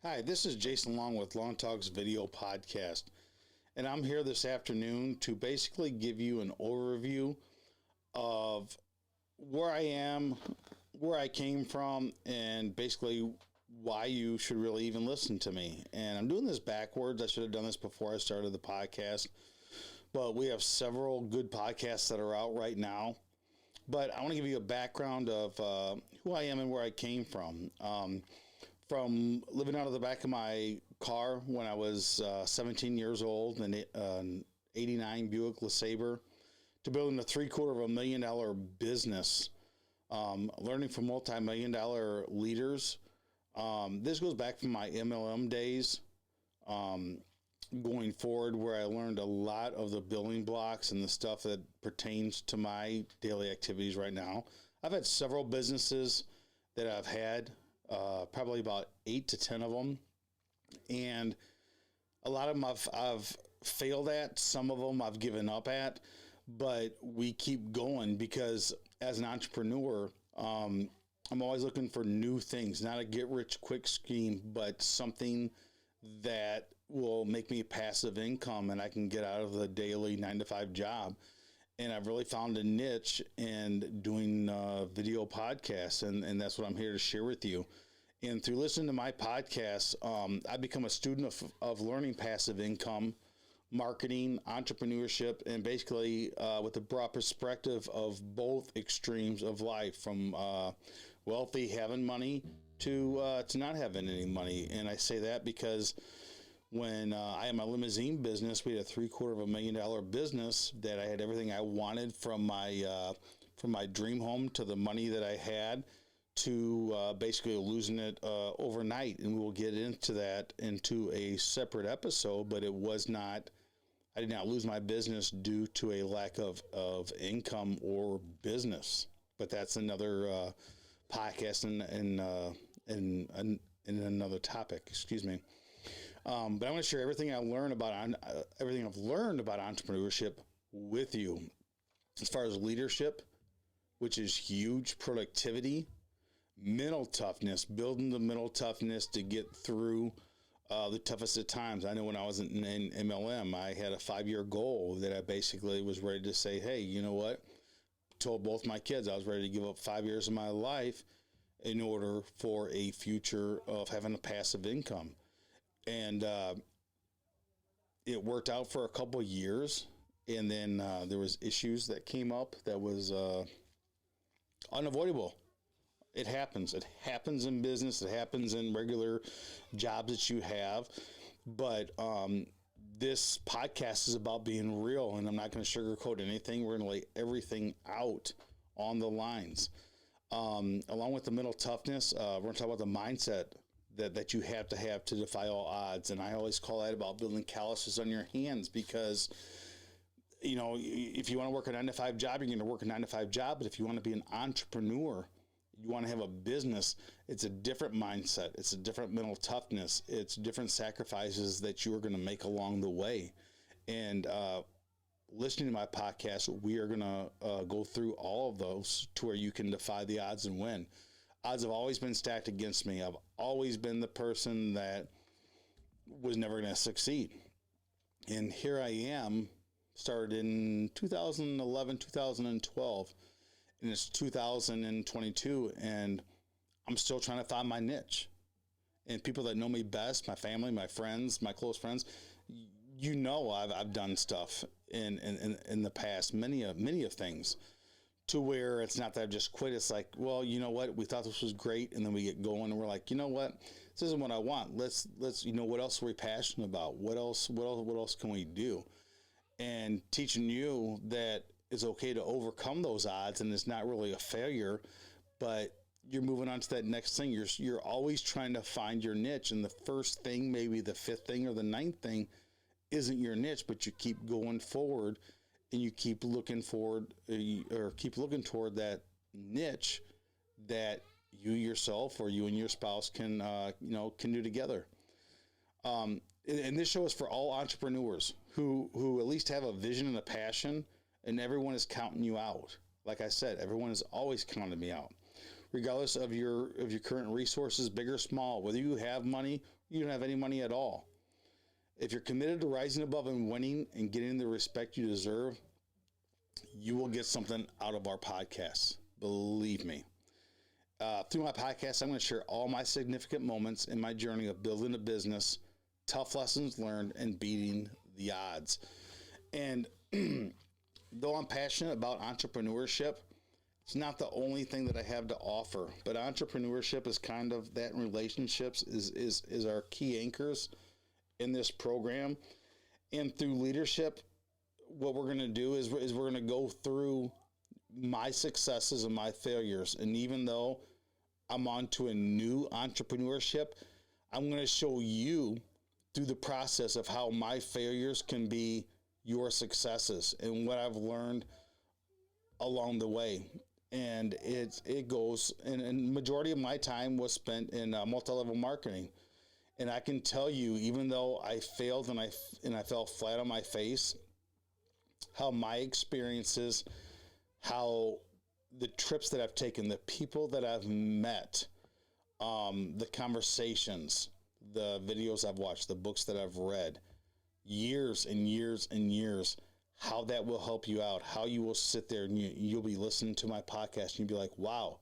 Hi, this is Jason Long with Long Talks Video Podcast, and I'm here this afternoon to basically give you an overview of where I am, where I came from, and basically why you should really even listen to me. And I'm doing this backwards. I should have done this before I started the podcast, but we have several good podcasts that are out right now. But I want to give you a background of who I am and where I came from. From living out of the back of my car when I was 17 years old in an 89 Buick LeSabre to building a $750,000 business, learning from multi-million-dollar leaders. This goes back from my MLM days, going forward, where I learned a lot of the building blocks and the stuff that pertains to my daily activities right now. I've had several businesses that I've had. Probably about 8 to 10 of them. And a lot of them I've failed at. Some of them I've given up at. But we keep going because as an entrepreneur, I'm always looking for new things. Not a get-rich-quick scheme, but something that will make me passive income and I can get out of the daily 9-to-5 job. And I've really found a niche in doing video podcasts, and that's what I'm here to share with you. And through listening to my podcasts, I've become a student of learning passive income, marketing, entrepreneurship, and basically with a broad perspective of both extremes of life, from wealthy, having money, to not having any money. And I say that because when I had my limousine business, we had a $750,000 business that I had everything I wanted from my dream home to the money that I had to basically losing it overnight. And we will get into that into a separate episode, but it was not, I did not lose my business due to a lack of income or business. But that's another podcast and another topic, excuse me. But I'm going to share everything I've learned about entrepreneurship with you, as far as leadership, which is huge, productivity, mental toughness, building the mental toughness to get through the toughest of times. I know when I was in MLM, I had a 5-year goal that I basically was ready to say, hey, you know what? Told both my kids I was ready to give up 5 years of my life in order for a future of having a passive income. And it worked out for a couple of years, and then there was issues that came up that was unavoidable. It happens. It happens in business. It happens in regular jobs that you have. But this podcast is about being real, and I'm not going to sugarcoat anything. We're going to lay everything out on the lines. Along with the mental toughness, we're going to talk about the mindset that you have to defy all odds. And I always call that about building calluses on your hands, because, you know, if you want to work a 9-to-5 job, you're going to work a 9-to-5 job. But if you want to be an entrepreneur, you want to have a business, it's a different mindset. It's a different mental toughness. It's different sacrifices that you are going to make along the way. And listening to my podcast, we are going to go through all of those to where you can defy the odds and win. Odds have always been stacked against me. I've always been the person that was never going to succeed. And here I am, started in 2011, 2012, and it's 2022, and I'm still trying to find my niche. And people that know me best, my family, my friends, my close friends, you know I've done stuff in the past, many of things, to where it's not that I've just quit. It's like, well, you know what? We thought this was great. And then we get going and we're like, you know what? This isn't what I want. Let's, you know, what else are we passionate about? What else can we do? And teaching you that it's okay to overcome those odds. And it's not really a failure, but you're moving on to that next thing. You're always trying to find your niche. And the first thing, maybe the fifth thing or the ninth thing isn't your niche, but you keep going forward. And you keep looking forward, or keep looking toward that niche that you yourself or you and your spouse can do together. And this show is for all entrepreneurs who at least have a vision and a passion, and everyone is counting you out. Like I said, everyone is always counting me out, regardless of your current resources, big or small. Whether you have money you don't have any money at all. If you're committed to rising above and winning and getting the respect you deserve, you will get something out of our podcast. Believe me. Through my podcast, I'm going to share all my significant moments in my journey of building a business, tough lessons learned, and beating the odds. And though I'm passionate about entrepreneurship, it's not the only thing that I have to offer. But entrepreneurship is kind of that, and relationships is our key anchors in this program. And through leadership, what we're going to do is we're going to go through my successes and my failures. And even though I'm on to a new entrepreneurship, I'm going to show you through the process of how my failures can be your successes and what I've learned along the way. And it goes, and majority of my time was spent in multi-level marketing. And I can tell you, even though I failed and I fell flat on my face, how my experiences, how the trips that I've taken, the people that I've met, the conversations, the videos I've watched, the books that I've read, years and years and years, how that will help you out, how you will sit there and you'll be listening to my podcast and you'll be like, wow,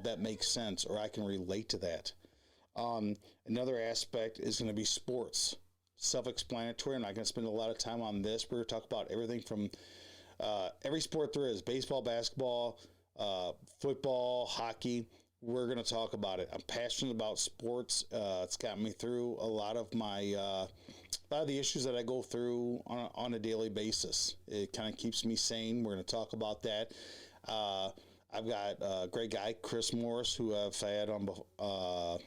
that makes sense, or I can relate to that. Another aspect is going to be sports. Self-explanatory. I'm not going to spend a lot of time on this. We're going to talk about everything from every sport there is: baseball, basketball, football, hockey. We're going to talk about it. I'm passionate about sports. It's got me through a lot of the issues that I go through on a daily basis. It kind of keeps me sane. We're going to talk about that. I've got a great guy, Chris Morris, who I've had on a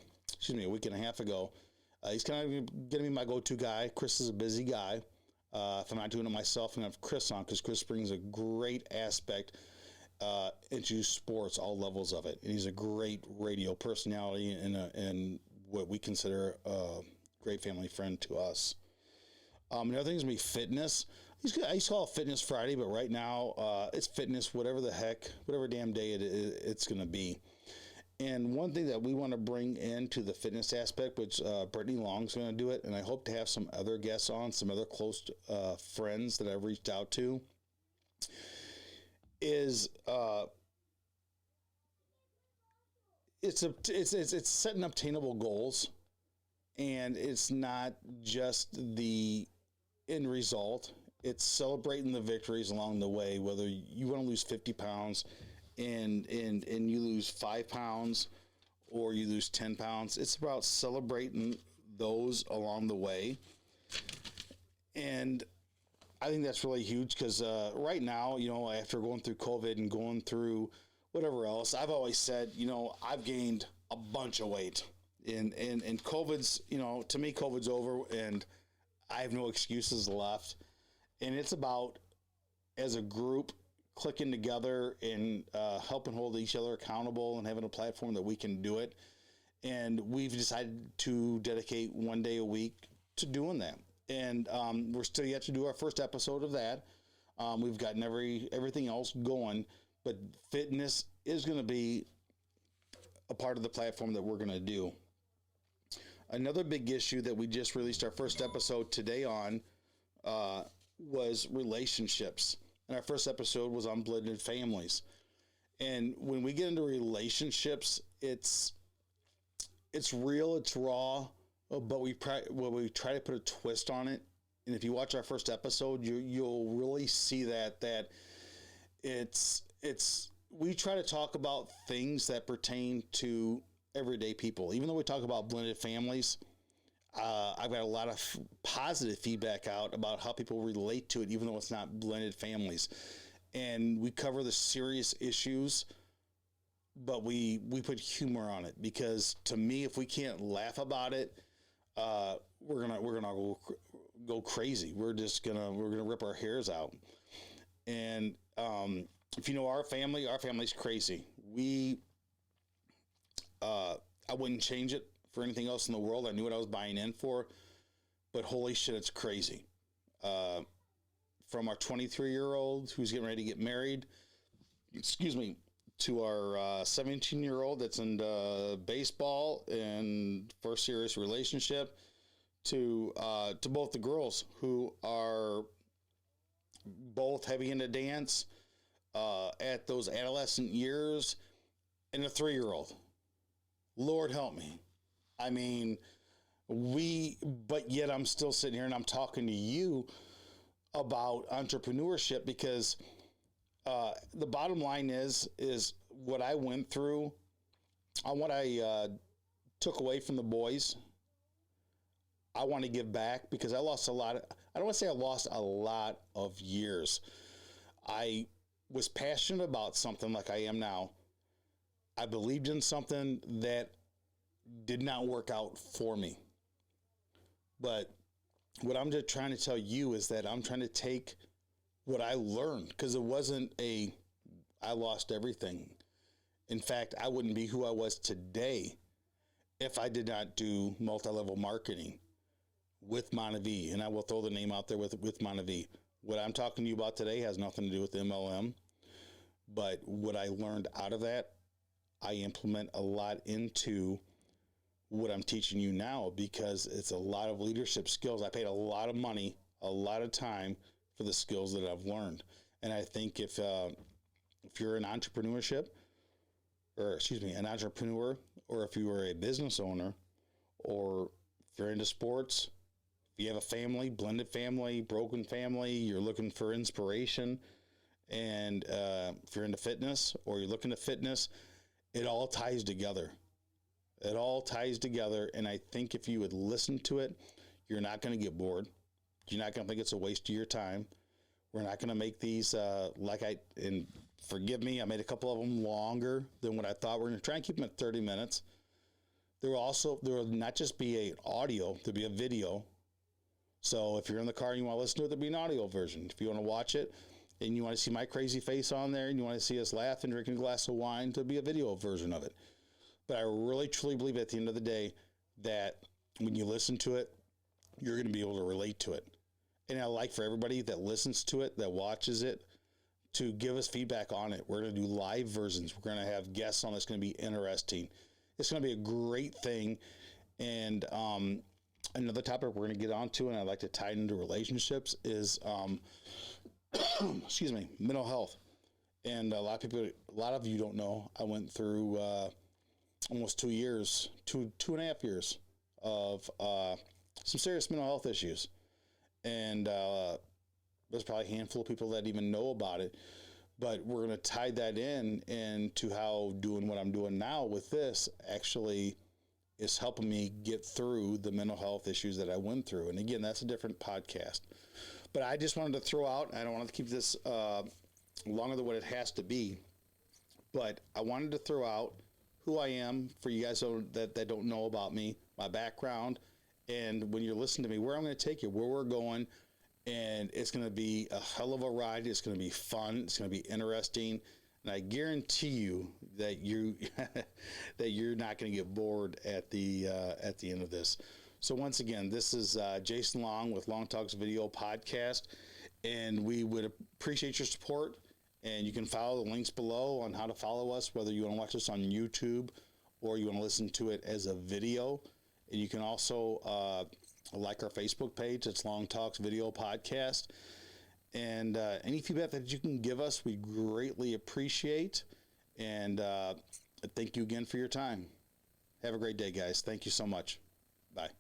week and a half ago. He's kind of going to be my go-to guy. Chris is a busy guy. If I'm not doing it myself, I'm going to have Chris on, because Chris brings a great aspect into sports, all levels of it. And he's a great radio personality and what we consider a great family friend to us. Another thing is going to be fitness. I used to call it Fitness Friday, but right now it's fitness, whatever damn day it's going to be. And one thing that we want to bring into the fitness aspect, which Brittany Long's going to do it, and I hope to have some other guests on, some other close friends that I've reached out to, is it's setting obtainable goals, and it's not just the end result. It's celebrating the victories along the way, whether you want to lose 50 pounds and you lose 5 pounds or you lose 10 pounds. It's about celebrating those along the way. And I think that's really huge, because right now, after going through COVID and going through whatever else, I've always said, I've gained a bunch of weight. And COVID's, to me, COVID's over and I have no excuses left. And it's about, as a group, clicking together and helping hold each other accountable and having a platform that we can do it. And we've decided to dedicate one day a week to doing that. And we're still yet to do our first episode of that. We've gotten everything else going, but fitness is going to be a part of the platform that we're going to do. Another big issue that we just released our first episode today on was relationships. And our first episode was on blended families. And when we get into relationships, it's real, it's raw, but we try to put a twist on it. And if you watch our first episode, you'll really see that we try to talk about things that pertain to everyday people. Even though we talk about blended families, I've got a lot of positive feedback out about how people relate to it, even though it's not blended families. And we cover the serious issues, but we put humor on it, because to me, if we can't laugh about it, we're gonna go crazy. We're gonna rip our hairs out. And if you know our family's crazy. I wouldn't change it for anything else in the world. I knew what I was buying in for, but holy shit, it's crazy. From our 23-year-old who's getting ready to get married, to our 17-year-old that's into baseball and first serious relationship, to both the girls who are both heavy into dance at those adolescent years, and a 3-year-old. Lord help me. I mean, but yet I'm still sitting here and I'm talking to you about entrepreneurship, because the bottom line is what I went through, what I took away from the boys. I want to give back, because I lost a lot. I don't want to say I lost a lot of years. I was passionate about something like I am now. I believed in something that did not work out for me. But what I'm just trying to tell you is that I'm trying to take what I learned, because it wasn't I lost everything. In fact, I wouldn't be who I was today if I did not do multi-level marketing with Montev. And I will throw the name out there with Montev. What I'm talking to you about today has nothing to do with MLM, but what I learned out of that, I implement a lot into what I'm teaching you now, because it's a lot of leadership skills. I paid a lot of money, a lot of time for the skills that I've learned. And I think if you're an entrepreneur, or if you are a business owner, or if you're into sports, if you have a family, blended family, broken family, you're looking for inspiration, and if you're into fitness or you're looking to fitness, it all ties together. It all ties together, and I think if you would listen to it, you're not going to get bored. You're not going to think it's a waste of your time. We're not going to make these and forgive me, I made a couple of them longer than what I thought. We're going to try and keep them at 30 minutes. There will not just be an audio, there'll be a video. So if you're in the car and you want to listen to it, there'll be an audio version. If you want to watch it and you want to see my crazy face on there and you want to see us laugh and drinking a glass of wine, there'll be a video version of it. But I really, truly believe at the end of the day that when you listen to it, you're going to be able to relate to it. And I like for everybody that listens to it, that watches it, to give us feedback on it. We're going to do live versions. We're going to have guests on. It's going to be interesting. It's going to be a great thing. And another topic we're going to get onto, and I'd like to tie it into relationships, is mental health. And a lot of you don't know, I went through almost 2 years, two and a half years of some serious mental health issues. And there's probably a handful of people that even know about it, but we're going to tie that into how doing what I'm doing now with this actually is helping me get through the mental health issues that I went through. And again, that's a different podcast, but I just wanted to throw out, I don't want to keep this longer than what it has to be, but I wanted to throw out who I am for you guys that don't know about me, my background, and when you're listening to me, where I'm going to take you, where we're going. And it's going to be a hell of a ride. It's going to be fun. It's going to be interesting. And I guarantee you that you're not going to get bored at the end of this. So once again, this is Jason Long with Long Talks Video Podcast, and we would appreciate your support. And you can follow the links below on how to follow us, whether you want to watch us on YouTube or you want to listen to it as a video. And you can also like our Facebook page. It's Long Talks Video Podcast. And any feedback that you can give us, we greatly appreciate. And thank you again for your time. Have a great day, guys. Thank you so much. Bye.